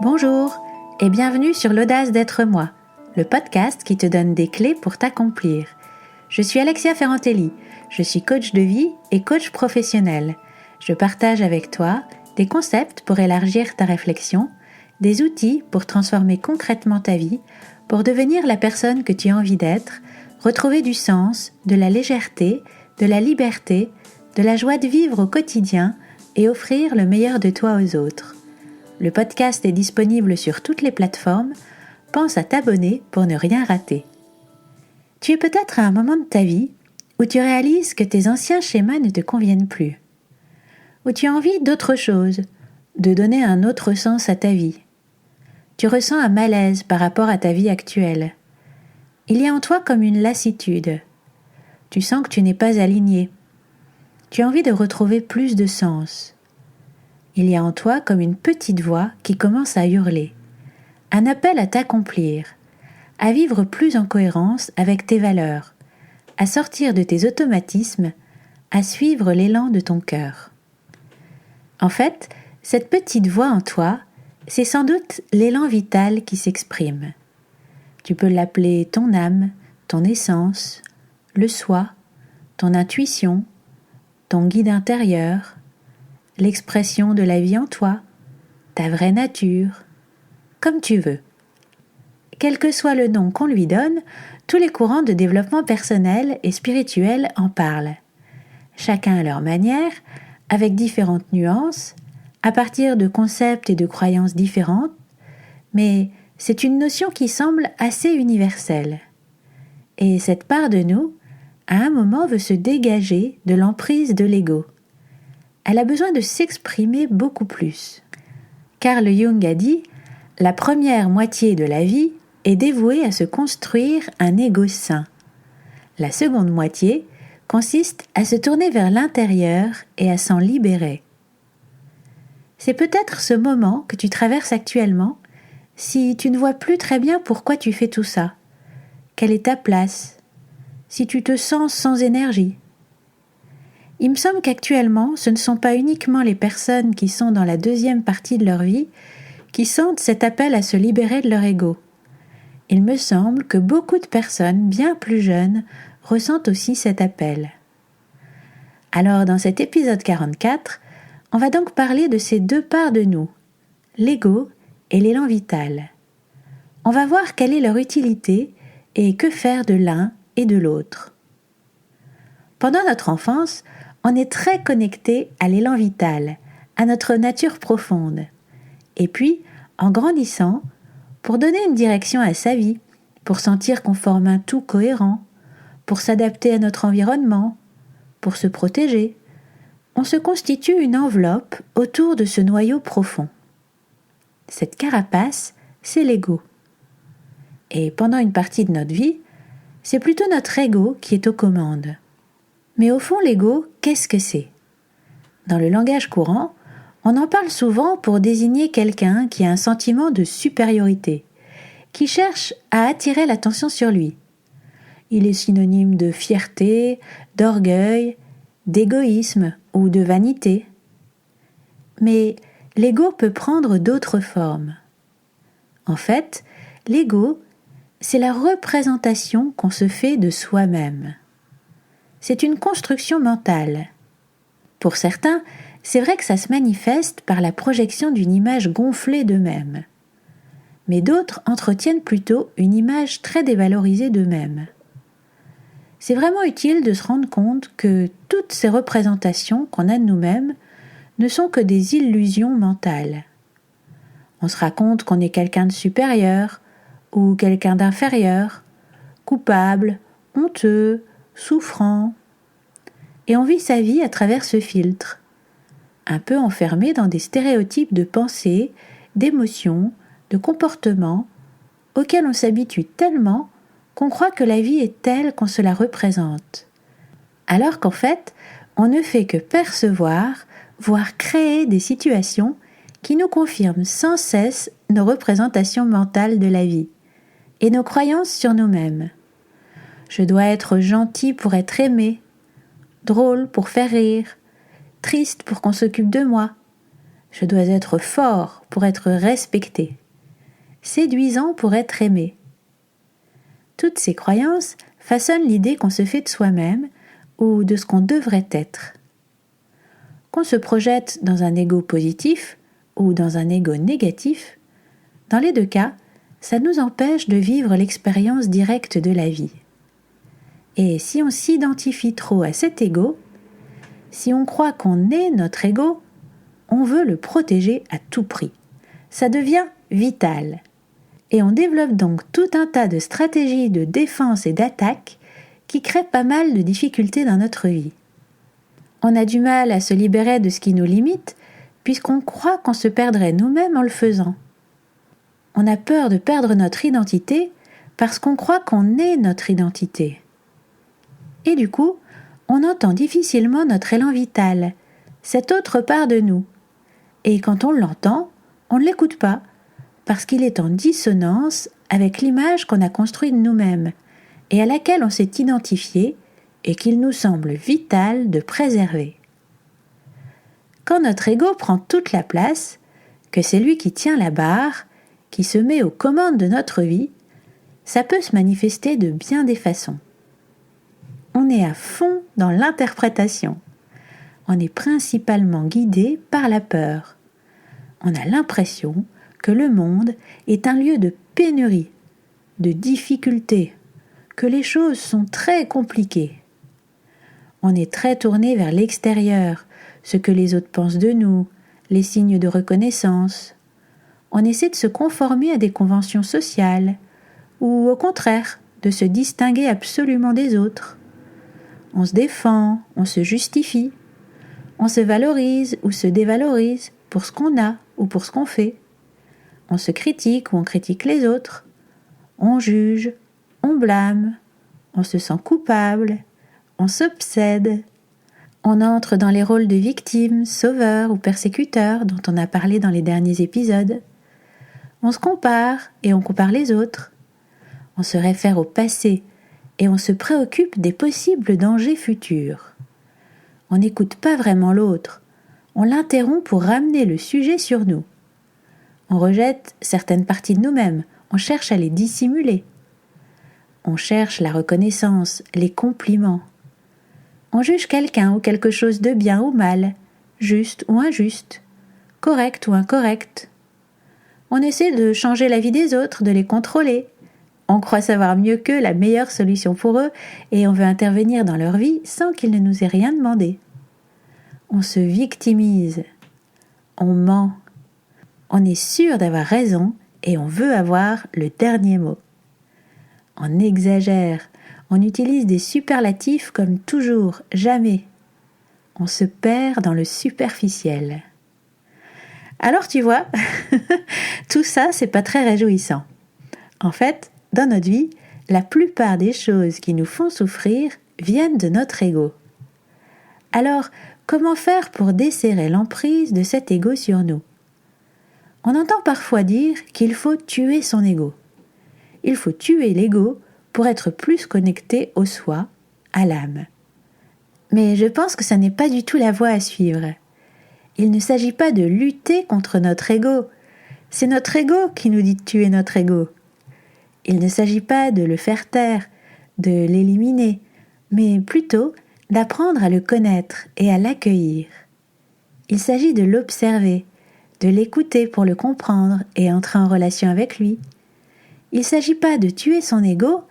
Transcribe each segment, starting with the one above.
Bonjour et bienvenue sur l'Audace d'être moi, le podcast qui te donne des clés pour t'accomplir. Je suis Alexia Ferrantelli, je suis coach de vie et coach professionnel. Je partage avec toi des concepts pour élargir ta réflexion, des outils pour transformer concrètement ta vie, pour devenir la personne que tu as envie d'être, retrouver du sens, de la légèreté, de la liberté, de la joie de vivre au quotidien et offrir le meilleur de toi aux autres. Le podcast est disponible sur toutes les plateformes. Pense à t'abonner pour ne rien rater. Tu es peut-être à un moment de ta vie où tu réalises que tes anciens schémas ne te conviennent plus, où tu as envie d'autre chose, de donner un autre sens à ta vie. Tu ressens un malaise par rapport à ta vie actuelle. Il y a en toi comme une lassitude. Tu sens que tu n'es pas aligné. Tu as envie de retrouver plus de sens. Il y a en toi comme une petite voix qui commence à hurler. Un appel à t'accomplir, à vivre plus en cohérence avec tes valeurs, à sortir de tes automatismes, à suivre l'élan de ton cœur. En fait, cette petite voix en toi, c'est sans doute l'élan vital qui s'exprime. Tu peux l'appeler ton âme, ton essence, le soi, ton intuition, ton guide intérieur, l'expression de la vie en toi, ta vraie nature, comme tu veux. Quel que soit le nom qu'on lui donne, tous les courants de développement personnel et spirituel en parlent. Chacun à leur manière, avec différentes nuances, à partir de concepts et de croyances différentes, mais c'est une notion qui semble assez universelle. Et cette part de nous, à un moment, veut se dégager de l'emprise de l'ego. Elle a besoin de s'exprimer beaucoup plus. Carl Jung a dit « La première moitié de la vie est dévouée à se construire un ego sain. La seconde moitié consiste à se tourner vers l'intérieur et à s'en libérer. » C'est peut-être ce moment que tu traverses actuellement si tu ne vois plus très bien pourquoi tu fais tout ça. Quelle est ta place? Si tu te sens sans énergie. Il me semble qu'actuellement, ce ne sont pas uniquement les personnes qui sont dans la deuxième partie de leur vie qui sentent cet appel à se libérer de leur ego. Il me semble que beaucoup de personnes bien plus jeunes ressentent aussi cet appel. Alors, dans cet épisode 44, on va donc parler de ces deux parts de nous, l'ego et l'élan vital. On va voir quelle est leur utilité et que faire de l'un et de l'autre. Pendant notre enfance, on est très connecté à l'élan vital, à notre nature profonde. Et puis, en grandissant, pour donner une direction à sa vie, pour sentir qu'on forme un tout cohérent, pour s'adapter à notre environnement, pour se protéger, on se constitue une enveloppe autour de ce noyau profond. Cette carapace, c'est l'ego. Et pendant une partie de notre vie, c'est plutôt notre ego qui est aux commandes. Mais au fond, l'ego, qu'est-ce que c'est? Dans le langage courant, on en parle souvent pour désigner quelqu'un qui a un sentiment de supériorité, qui cherche à attirer l'attention sur lui. Il est synonyme de fierté, d'orgueil, d'égoïsme ou de vanité. Mais l'ego peut prendre d'autres formes. En fait, l'ego, c'est la représentation qu'on se fait de soi-même. C'est une construction mentale. Pour certains, c'est vrai que ça se manifeste par la projection d'une image gonflée d'eux-mêmes. Mais d'autres entretiennent plutôt une image très dévalorisée d'eux-mêmes. C'est vraiment utile de se rendre compte que toutes ces représentations qu'on a de nous-mêmes ne sont que des illusions mentales. On se raconte qu'on est quelqu'un de supérieur ou quelqu'un d'inférieur, coupable, honteux, souffrant. Et on vit sa vie à travers ce filtre, un peu enfermé dans des stéréotypes de pensée, d'émotions, de comportements, auxquels on s'habitue tellement qu'on croit que la vie est telle qu'on se la représente. Alors qu'en fait, on ne fait que percevoir, voire créer des situations qui nous confirment sans cesse nos représentations mentales de la vie et nos croyances sur nous-mêmes. Je dois être gentil pour être aimé, drôle pour faire rire, triste pour qu'on s'occupe de moi, Je dois être fort pour être respecté, séduisant pour être aimé. Toutes ces croyances façonnent l'idée qu'on se fait de soi-même ou de ce qu'on devrait être. Qu'on se projette dans un ego positif ou dans un ego négatif, dans les deux cas, ça nous empêche de vivre l'expérience directe de la vie. Et si on s'identifie trop à cet ego, si on croit qu'on est notre ego, on veut le protéger à tout prix. Ça devient vital. Et on développe donc tout un tas de stratégies de défense et d'attaque qui créent pas mal de difficultés dans notre vie. On a du mal à se libérer de ce qui nous limite, puisqu'on croit qu'on se perdrait nous-mêmes en le faisant. On a peur de perdre notre identité parce qu'on croit qu'on est notre identité. Et du coup, on entend difficilement notre élan vital, cette autre part de nous. Et quand on l'entend, on ne l'écoute pas, parce qu'il est en dissonance avec l'image qu'on a construite de nous-mêmes et à laquelle on s'est identifié et qu'il nous semble vital de préserver. Quand notre ego prend toute la place, que c'est lui qui tient la barre, qui se met aux commandes de notre vie, ça peut se manifester de bien des façons. On est à fond dans l'interprétation. On est principalement guidé par la peur. On a l'impression que le monde est un lieu de pénurie, de difficulté, que les choses sont très compliquées. On est très tourné vers l'extérieur, ce que les autres pensent de nous, les signes de reconnaissance. On essaie de se conformer à des conventions sociales, ou au contraire, de se distinguer absolument des autres. On se défend, on se justifie, on se valorise ou se dévalorise pour ce qu'on a ou pour ce qu'on fait. On se critique ou on critique les autres. On juge, on blâme, on se sent coupable, on s'obsède. On entre dans les rôles de victime, sauveur ou persécuteur dont on a parlé dans les derniers épisodes. On se compare et on compare les autres. On se réfère au passé et on se préoccupe des possibles dangers futurs. On n'écoute pas vraiment l'autre. On l'interrompt pour ramener le sujet sur nous. On rejette certaines parties de nous-mêmes, on cherche à les dissimuler. On cherche la reconnaissance, les compliments. On juge quelqu'un ou quelque chose de bien ou mal, juste ou injuste, correct ou incorrect. On essaie de changer la vie des autres, de les contrôler. On croit savoir mieux qu'eux la meilleure solution pour eux et on veut intervenir dans leur vie sans qu'ils ne nous aient rien demandé. On se victimise. On ment. On est sûr d'avoir raison et on veut avoir le dernier mot. On exagère, on utilise des superlatifs comme toujours, jamais. On se perd dans le superficiel. Alors tu vois, tout ça c'est pas très réjouissant. En fait, dans notre vie, la plupart des choses qui nous font souffrir viennent de notre ego. Alors, comment faire pour desserrer l'emprise de cet ego sur nous ? On entend parfois dire qu'il faut tuer son ego. Il faut tuer l'ego pour être plus connecté au soi, à l'âme. Mais je pense que ça n'est pas du tout la voie à suivre. Il ne s'agit pas de lutter contre notre ego. C'est notre ego qui nous dit de tuer notre ego. Il ne s'agit pas de le faire taire, de l'éliminer, mais plutôt d'apprendre à le connaître et à l'accueillir. Il s'agit de l'observer, de l'écouter pour le comprendre et entrer en relation avec lui. Il ne s'agit pas de tuer son ego,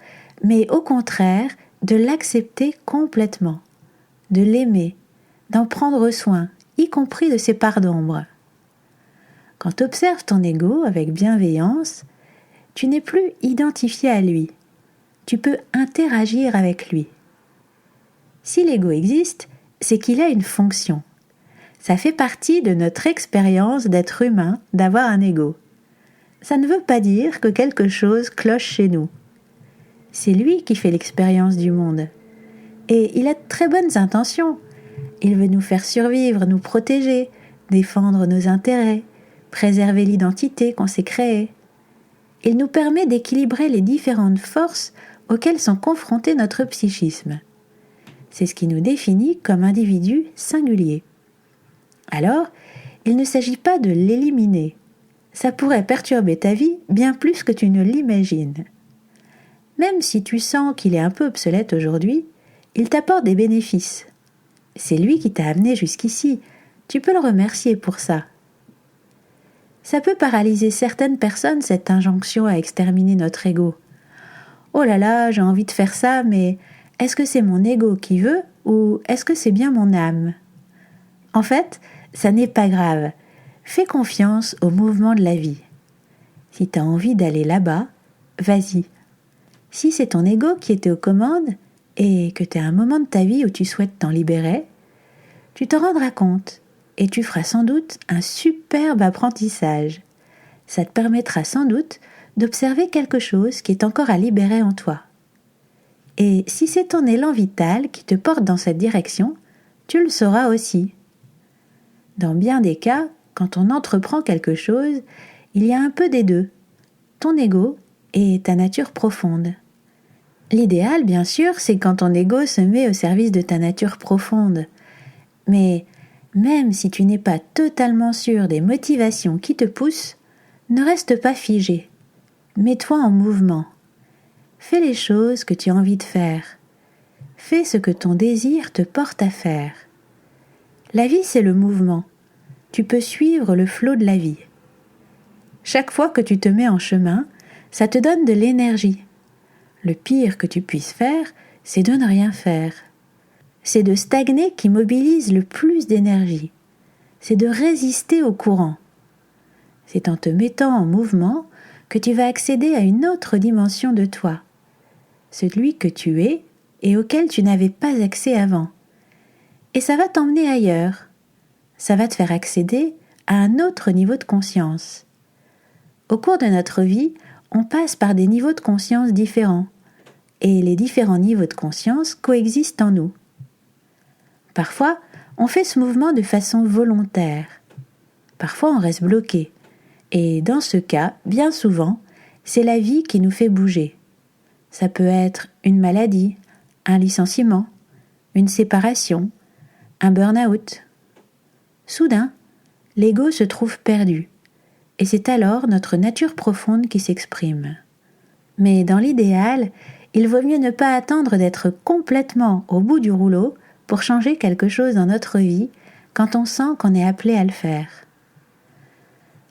mais au contraire de l'accepter complètement, de l'aimer, d'en prendre soin, y compris de ses parts d'ombre. Quand tu observes ton ego avec bienveillance, tu n'es plus identifié à lui. Tu peux interagir avec lui. Si l'ego existe, c'est qu'il a une fonction. Ça fait partie de notre expérience d'être humain, d'avoir un ego. Ça ne veut pas dire que quelque chose cloche chez nous. C'est lui qui fait l'expérience du monde. Et il a de très bonnes intentions. Il veut nous faire survivre, nous protéger, défendre nos intérêts, préserver l'identité qu'on s'est créée. Il nous permet d'équilibrer les différentes forces auxquelles sont confrontés notre psychisme. C'est ce qui nous définit comme individus singuliers. Alors, il ne s'agit pas de l'éliminer. Ça pourrait perturber ta vie bien plus que tu ne l'imagines. Même si tu sens qu'il est un peu obsolète aujourd'hui, il t'apporte des bénéfices. C'est lui qui t'a amené jusqu'ici. Tu peux le remercier pour ça. Ça peut paralyser certaines personnes, cette injonction à exterminer notre ego. Oh là là, j'ai envie de faire ça, mais est-ce que c'est mon ego qui veut ou est-ce que c'est bien mon âme ? En fait, ça n'est pas grave. Fais confiance au mouvement de la vie. Si tu as envie d'aller là-bas, vas-y. Si c'est ton ego qui était aux commandes et que tu as un moment de ta vie où tu souhaites t'en libérer, tu t'en rendras compte et tu feras sans doute un superbe apprentissage. Ça te permettra sans doute d'observer quelque chose qui est encore à libérer en toi. Et si c'est ton élan vital qui te porte dans cette direction, tu le sauras aussi. Dans bien des cas, quand on entreprend quelque chose, il y a un peu des deux, ton ego et ta nature profonde. L'idéal, bien sûr, c'est quand ton ego se met au service de ta nature profonde. Mais même si tu n'es pas totalement sûr des motivations qui te poussent, ne reste pas figé. Mets-toi en mouvement. Fais les choses que tu as envie de faire. Fais ce que ton désir te porte à faire. La vie, c'est le mouvement. Tu peux suivre le flot de la vie. Chaque fois que tu te mets en chemin, ça te donne de l'énergie. Le pire que tu puisses faire, c'est de ne rien faire. C'est de stagner qui mobilise le plus d'énergie. C'est de résister au courant. C'est en te mettant en mouvement que tu vas accéder à une autre dimension de toi, celui que tu es et auquel tu n'avais pas accès avant. Et ça va t'emmener ailleurs. Ça va te faire accéder à un autre niveau de conscience. Au cours de notre vie, on passe par des niveaux de conscience différents, et les différents niveaux de conscience coexistent en nous. Parfois, on fait ce mouvement de façon volontaire. Parfois, on reste bloqué. Et dans ce cas, bien souvent, c'est la vie qui nous fait bouger. Ça peut être une maladie, un licenciement, une séparation, un burn-out. Soudain, l'ego se trouve perdu, et c'est alors notre nature profonde qui s'exprime. Mais dans l'idéal, il vaut mieux ne pas attendre d'être complètement au bout du rouleau pour changer quelque chose dans notre vie quand on sent qu'on est appelé à le faire.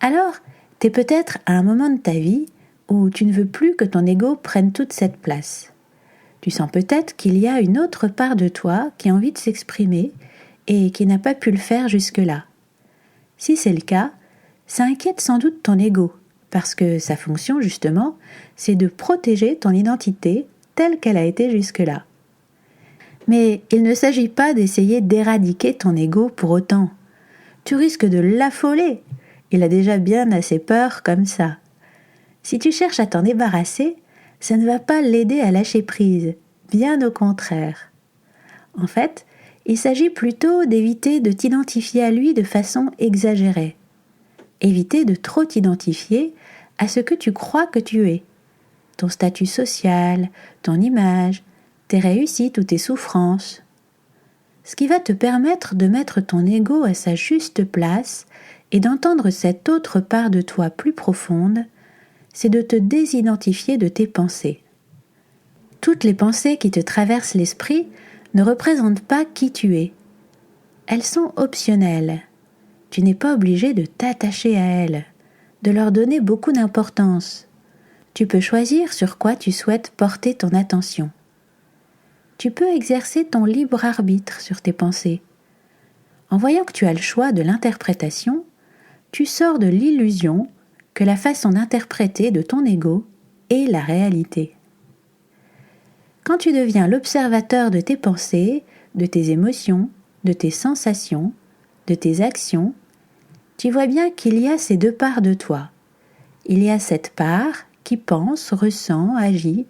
Alors, t'es peut-être à un moment de ta vie où tu ne veux plus que ton ego prenne toute cette place. Tu sens peut-être qu'il y a une autre part de toi qui a envie de s'exprimer et qui n'a pas pu le faire jusque-là. Si c'est le cas, ça inquiète sans doute ton ego, parce que sa fonction, justement, c'est de protéger ton identité telle qu'elle a été jusque-là. Mais il ne s'agit pas d'essayer d'éradiquer ton ego pour autant. Tu risques de l'affoler. Il a déjà bien assez peur comme ça. Si tu cherches à t'en débarrasser, ça ne va pas l'aider à lâcher prise, bien au contraire. En fait, il s'agit plutôt d'éviter de t'identifier à lui de façon exagérée. Éviter de trop t'identifier à ce que tu crois que tu es. Ton statut social, ton image, tes réussites ou tes souffrances. Ce qui va te permettre de mettre ton ego à sa juste place et d'entendre cette autre part de toi plus profonde, c'est de te désidentifier de tes pensées. Toutes les pensées qui te traversent l'esprit ne représentent pas qui tu es. Elles sont optionnelles. Tu n'es pas obligé de t'attacher à elles, de leur donner beaucoup d'importance. Tu peux choisir sur quoi tu souhaites porter ton attention. Tu peux exercer ton libre arbitre sur tes pensées. En voyant que tu as le choix de l'interprétation, tu sors de l'illusion que la façon d'interpréter de ton ego est la réalité. Quand tu deviens l'observateur de tes pensées, de tes émotions, de tes sensations, de tes actions, tu vois bien qu'il y a ces deux parts de toi. Il y a cette part qui pense, ressent, agit,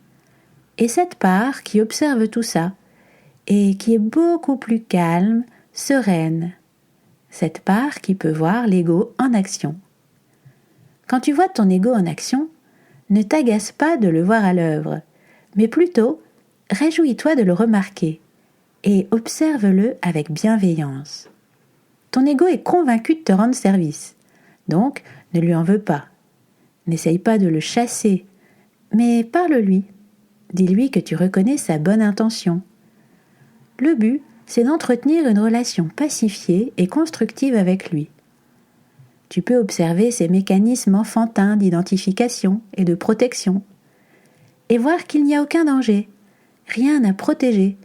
et cette part qui observe tout ça, et qui est beaucoup plus calme, sereine. Cette part qui peut voir l'ego en action. Quand tu vois ton ego en action, ne t'agace pas de le voir à l'œuvre, mais plutôt réjouis-toi de le remarquer et observe-le avec bienveillance. Ton ego est convaincu de te rendre service. Donc, ne lui en veux pas. N'essaye pas de le chasser, mais parle-lui. Dis-lui que tu reconnais sa bonne intention. Le but, c'est d'entretenir une relation pacifiée et constructive avec lui. Tu peux observer ses mécanismes enfantins d'identification et de protection et voir qu'il n'y a aucun danger, rien à protéger,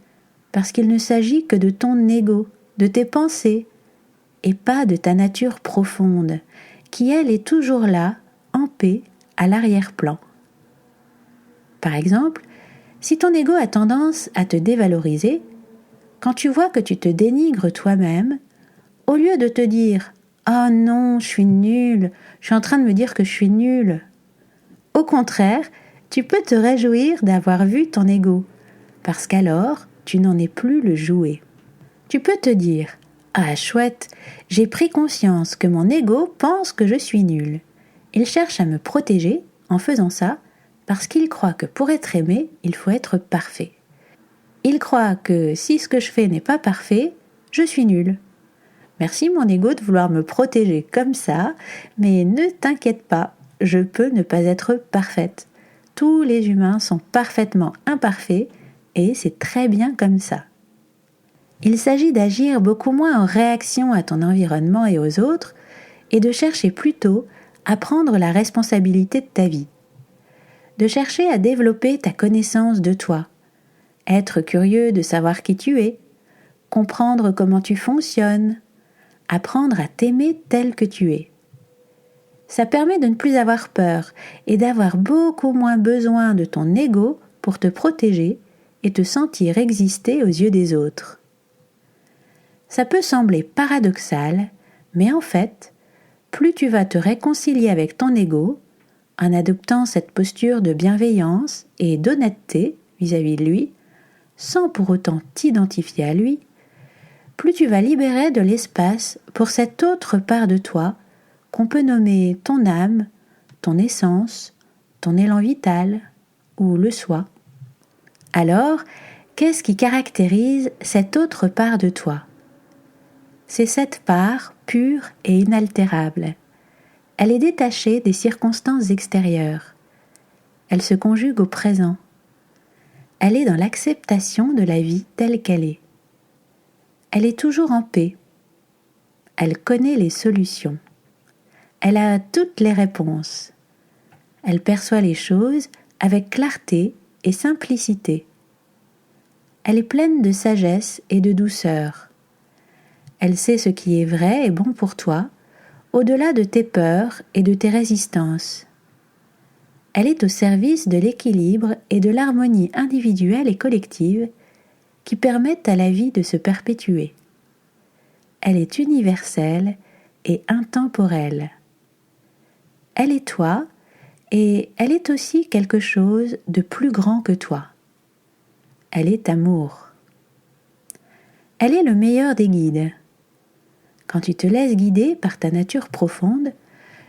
parce qu'il ne s'agit que de ton ego, de tes pensées, et pas de ta nature profonde, qui elle est toujours là, en paix, à l'arrière-plan. Par exemple, si ton ego a tendance à te dévaloriser, quand tu vois que tu te dénigres toi-même, au lieu de te dire « Ah non, je suis nul, je suis en train de me dire que je suis nul », au contraire, tu peux te réjouir d'avoir vu ton ego, parce qu'alors, tu n'en es plus le jouet. Tu peux te dire « Ah chouette, j'ai pris conscience que mon ego pense que je suis nul. Il cherche à me protéger en faisant ça parce qu'il croit que pour être aimé, il faut être parfait. Il croit que si ce que je fais n'est pas parfait, je suis nul. Merci mon ego de vouloir me protéger comme ça, mais ne t'inquiète pas, je peux ne pas être parfaite. Tous les humains sont parfaitement imparfaits et c'est très bien comme ça. » Il s'agit d'agir beaucoup moins en réaction à ton environnement et aux autres et de chercher plutôt à prendre la responsabilité de ta vie. De chercher à développer ta connaissance de toi, être curieux de savoir qui tu es, comprendre comment tu fonctionnes, apprendre à t'aimer tel que tu es. Ça permet de ne plus avoir peur et d'avoir beaucoup moins besoin de ton ego pour te protéger et te sentir exister aux yeux des autres. Ça peut sembler paradoxal, mais en fait, plus tu vas te réconcilier avec ton ego, en adoptant cette posture de bienveillance et d'honnêteté vis-à-vis de lui, sans pour autant t'identifier à lui, plus tu vas libérer de l'espace pour cette autre part de toi qu'on peut nommer ton âme, ton essence, ton élan vital ou le soi. Alors, qu'est-ce qui caractérise cette autre part de toi ? C'est cette part pure et inaltérable. Elle est détachée des circonstances extérieures. Elle se conjugue au présent. Elle est dans l'acceptation de la vie telle qu'elle est. Elle est toujours en paix. Elle connaît les solutions. Elle a toutes les réponses. Elle perçoit les choses avec clarté et simplicité. Elle est pleine de sagesse et de douceur. Elle sait ce qui est vrai et bon pour toi, au-delà de tes peurs et de tes résistances. Elle est au service de l'équilibre et de l'harmonie individuelle et collective qui permettent à la vie de se perpétuer. Elle est universelle et intemporelle. Elle est toi et elle est aussi quelque chose de plus grand que toi. Elle est amour. Elle est le meilleur des guides. Quand tu te laisses guider par ta nature profonde,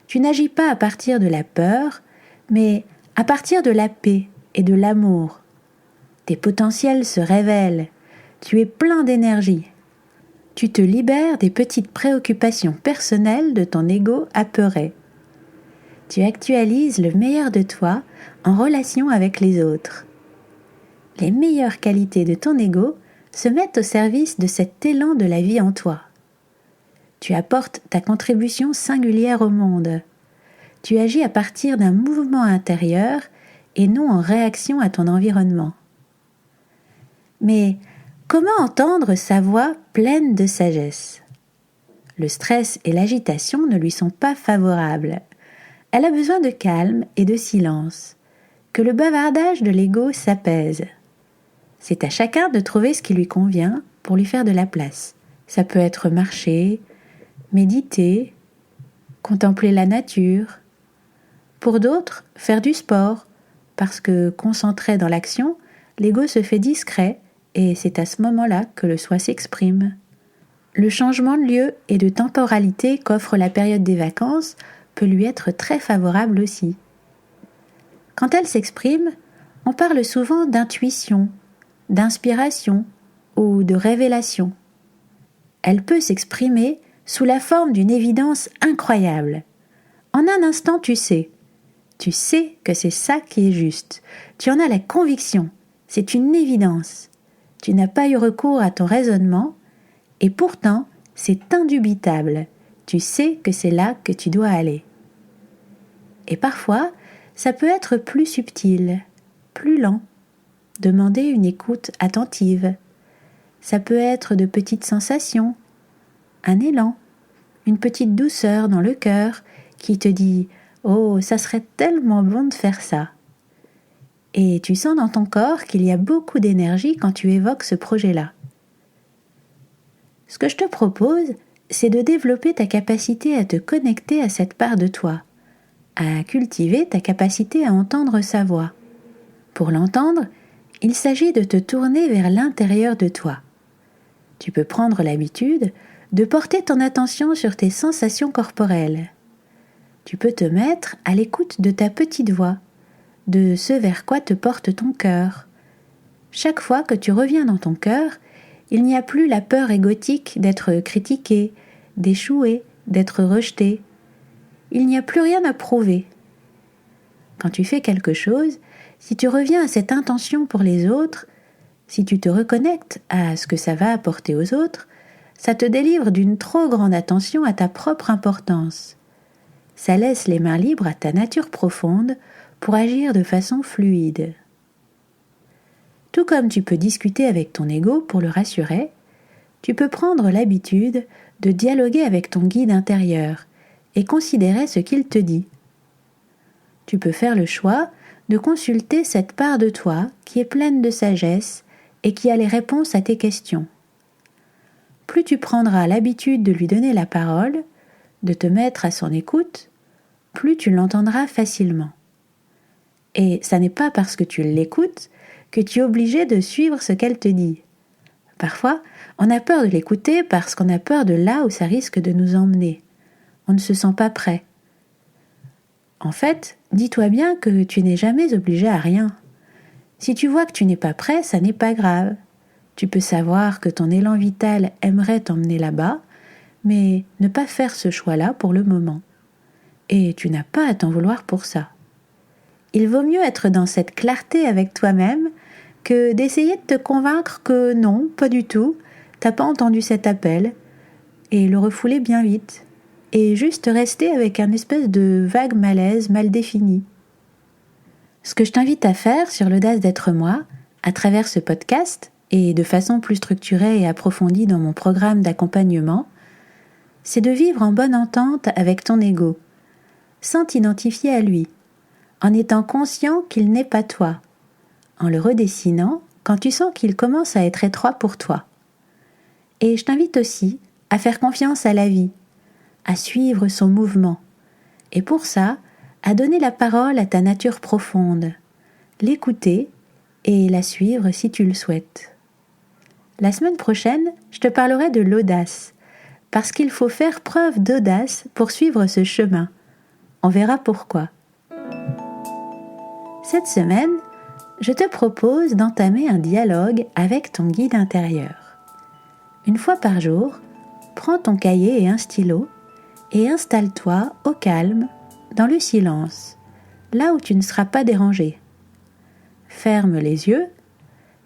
tu n'agis pas à partir de la peur, mais à partir de la paix et de l'amour. Tes potentiels se révèlent, tu es plein d'énergie. Tu te libères des petites préoccupations personnelles de ton ego apeuré. Tu actualises le meilleur de toi en relation avec les autres. Les meilleures qualités de ton ego se mettent au service de cet élan de la vie en toi. Tu apportes ta contribution singulière au monde. Tu agis à partir d'un mouvement intérieur et non en réaction à ton environnement. Mais comment entendre sa voix pleine de sagesse ? Le stress et l'agitation ne lui sont pas favorables. Elle a besoin de calme et de silence, que le bavardage de l'ego s'apaise. C'est à chacun de trouver ce qui lui convient pour lui faire de la place. Ça peut être marcher, méditer, contempler la nature. Pour d'autres, faire du sport, parce que concentré dans l'action, l'ego se fait discret et c'est à ce moment-là que le soi s'exprime. Le changement de lieu et de temporalité qu'offre la période des vacances peut lui être très favorable aussi. Quand elle s'exprime, on parle souvent d'intuition, d'inspiration ou de révélation. Elle peut s'exprimer sous la forme d'une évidence incroyable. En un instant, tu sais que c'est ça qui est juste. Tu en as la conviction, c'est une évidence. Tu n'as pas eu recours à ton raisonnement, et pourtant, c'est indubitable. Tu sais que c'est là que tu dois aller. Et parfois, ça peut être plus subtil, plus lent. Demander une écoute attentive. Ça peut être de petites sensations, un élan, une petite douceur dans le cœur qui te dit « Oh, ça serait tellement bon de faire ça !» Et tu sens dans ton corps qu'il y a beaucoup d'énergie quand tu évoques ce projet-là. Ce que je te propose, c'est de développer ta capacité à te connecter à cette part de toi, à cultiver ta capacité à entendre sa voix. Pour l'entendre, il s'agit de te tourner vers l'intérieur de toi. Tu peux prendre l'habitude de porter ton attention sur tes sensations corporelles. Tu peux te mettre à l'écoute de ta petite voix, de ce vers quoi te porte ton cœur. Chaque fois que tu reviens dans ton cœur, il n'y a plus la peur égotique d'être critiqué, d'échouer, d'être rejeté. Il n'y a plus rien à prouver. Quand tu fais quelque chose, si tu reviens à cette intention pour les autres, si tu te reconnectes à ce que ça va apporter aux autres, ça te délivre d'une trop grande attention à ta propre importance. Ça laisse les mains libres à ta nature profonde pour agir de façon fluide. Tout comme tu peux discuter avec ton ego pour le rassurer, tu peux prendre l'habitude de dialoguer avec ton guide intérieur et considérer ce qu'il te dit. Tu peux faire le choix de consulter cette part de toi qui est pleine de sagesse et qui a les réponses à tes questions. Plus tu prendras l'habitude de lui donner la parole, de te mettre à son écoute, plus tu l'entendras facilement. Et ça n'est pas parce que tu l'écoutes que tu es obligé de suivre ce qu'elle te dit. Parfois, on a peur de l'écouter parce qu'on a peur de là où ça risque de nous emmener. On ne se sent pas prêt. En fait, dis-toi bien que tu n'es jamais obligé à rien. Si tu vois que tu n'es pas prêt, ça n'est pas grave. Tu peux savoir que ton élan vital aimerait t'emmener là-bas, mais ne pas faire ce choix-là pour le moment. Et tu n'as pas à t'en vouloir pour ça. Il vaut mieux être dans cette clarté avec toi-même que d'essayer de te convaincre que non, pas du tout, t'as pas entendu cet appel, et le refouler bien vite, et juste rester avec un espèce de vague malaise mal défini. Ce que je t'invite à faire sur l'audace d'être moi, à travers ce podcast, et de façon plus structurée et approfondie dans mon programme d'accompagnement, c'est de vivre en bonne entente avec ton ego, sans t'identifier à lui, en étant conscient qu'il n'est pas toi, en le redessinant quand tu sens qu'il commence à être étroit pour toi. Et je t'invite aussi à faire confiance à la vie, à suivre son mouvement, et pour ça, à donner la parole à ta nature profonde, l'écouter et la suivre si tu le souhaites. La semaine prochaine, je te parlerai de l'audace, parce qu'il faut faire preuve d'audace pour suivre ce chemin. On verra pourquoi. Cette semaine, je te propose d'entamer un dialogue avec ton guide intérieur. Une fois par jour, prends ton cahier et un stylo et installe-toi au calme, dans le silence, là où tu ne seras pas dérangé. Ferme les yeux,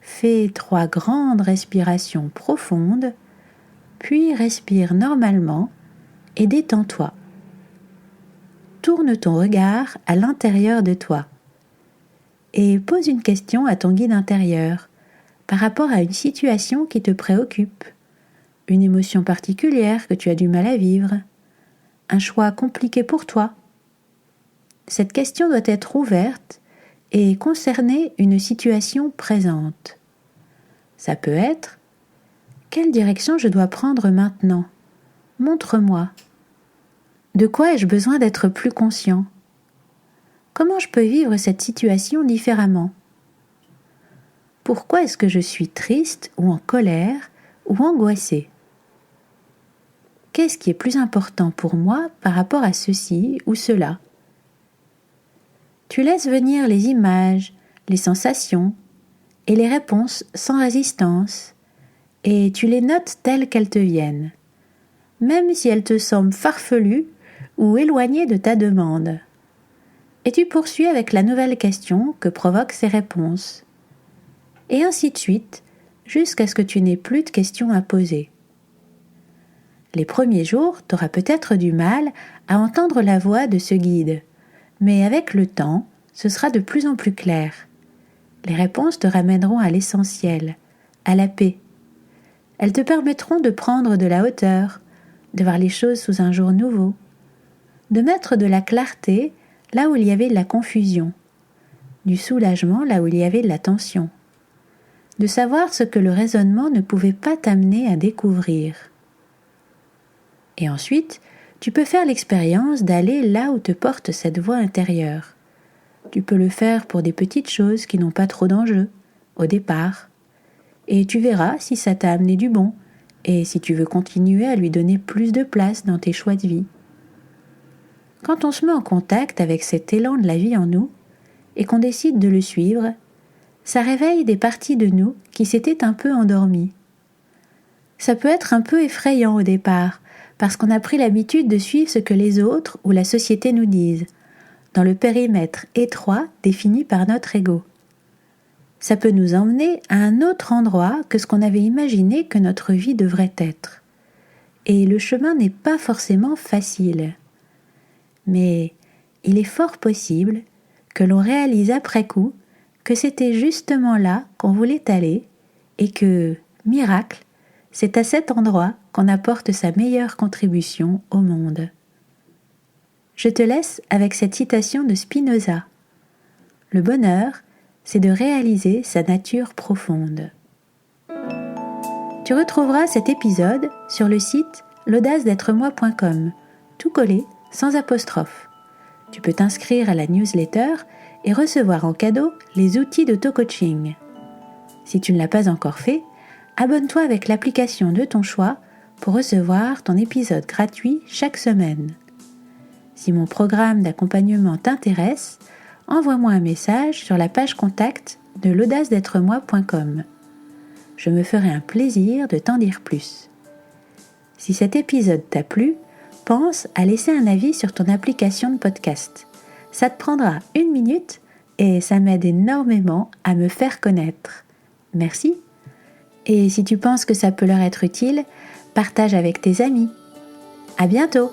fais 3 grandes respirations profondes, puis respire normalement et détends-toi. Tourne ton regard à l'intérieur de toi et pose une question à ton guide intérieur par rapport à une situation qui te préoccupe, une émotion particulière que tu as du mal à vivre, un choix compliqué pour toi. Cette question doit être ouverte et concerner une situation présente. Ça peut être « Quelle direction je dois prendre maintenant ? Montre-moi. De quoi ai-je besoin d'être plus conscient ? Comment je peux vivre cette situation différemment ? Pourquoi est-ce que je suis triste ou en colère ou angoissée ? Qu'est-ce qui est plus important pour moi par rapport à ceci ou cela ? Tu laisses venir les images, les sensations et les réponses sans résistance et tu les notes telles qu'elles te viennent. même si elles te semblent farfelues ou éloignées de ta demande. Et tu poursuis avec la nouvelle question que provoquent ces réponses. Et ainsi de suite, jusqu'à ce que tu n'aies plus de questions à poser. Les premiers jours, tu auras peut-être du mal à entendre la voix de ce guide, mais avec le temps, ce sera de plus en plus clair. Les réponses te ramèneront à l'essentiel, à la paix. Elles te permettront de prendre de la hauteur, de voir les choses sous un jour nouveau, de mettre de la clarté là où il y avait de la confusion, du soulagement là où il y avait de la tension, de savoir ce que le raisonnement ne pouvait pas t'amener à découvrir. Et ensuite, tu peux faire l'expérience d'aller là où te porte cette voix intérieure. Tu peux le faire pour des petites choses qui n'ont pas trop d'enjeu, au départ. Et tu verras si ça t'a amené du bon, et si tu veux continuer à lui donner plus de place dans tes choix de vie. Quand on se met en contact avec cet élan de la vie en nous, et qu'on décide de le suivre, ça réveille des parties de nous qui s'étaient un peu endormies. Ça peut être un peu effrayant au départ, parce qu'on a pris l'habitude de suivre ce que les autres ou la société nous disent, dans le périmètre étroit défini par notre ego. Ça peut nous emmener à un autre endroit que ce qu'on avait imaginé que notre vie devrait être. Et le chemin n'est pas forcément facile. Mais il est fort possible que l'on réalise après coup que c'était justement là qu'on voulait aller et que, miracle, c'est à cet endroit qu'on apporte sa meilleure contribution au monde. Je te laisse avec cette citation de Spinoza. Le bonheur, c'est de réaliser sa nature profonde. Tu retrouveras cet épisode sur le site l'audace-d'être-moi.com, tout collé, sans apostrophe. Tu peux t'inscrire à la newsletter et recevoir en cadeau les outils d'auto-coaching. Si tu ne l'as pas encore fait, abonne-toi avec l'application de ton choix pour recevoir ton épisode gratuit chaque semaine. Si mon programme d'accompagnement t'intéresse, envoie-moi un message sur la page contact de l'audace-d'être-moi.com. Je me ferai un plaisir de t'en dire plus. Si cet épisode t'a plu, pense à laisser un avis sur ton application de podcast. Ça te prendra 1 minute et ça m'aide énormément à me faire connaître. Merci. Et si tu penses que ça peut leur être utile, partage avec tes amis. À bientôt!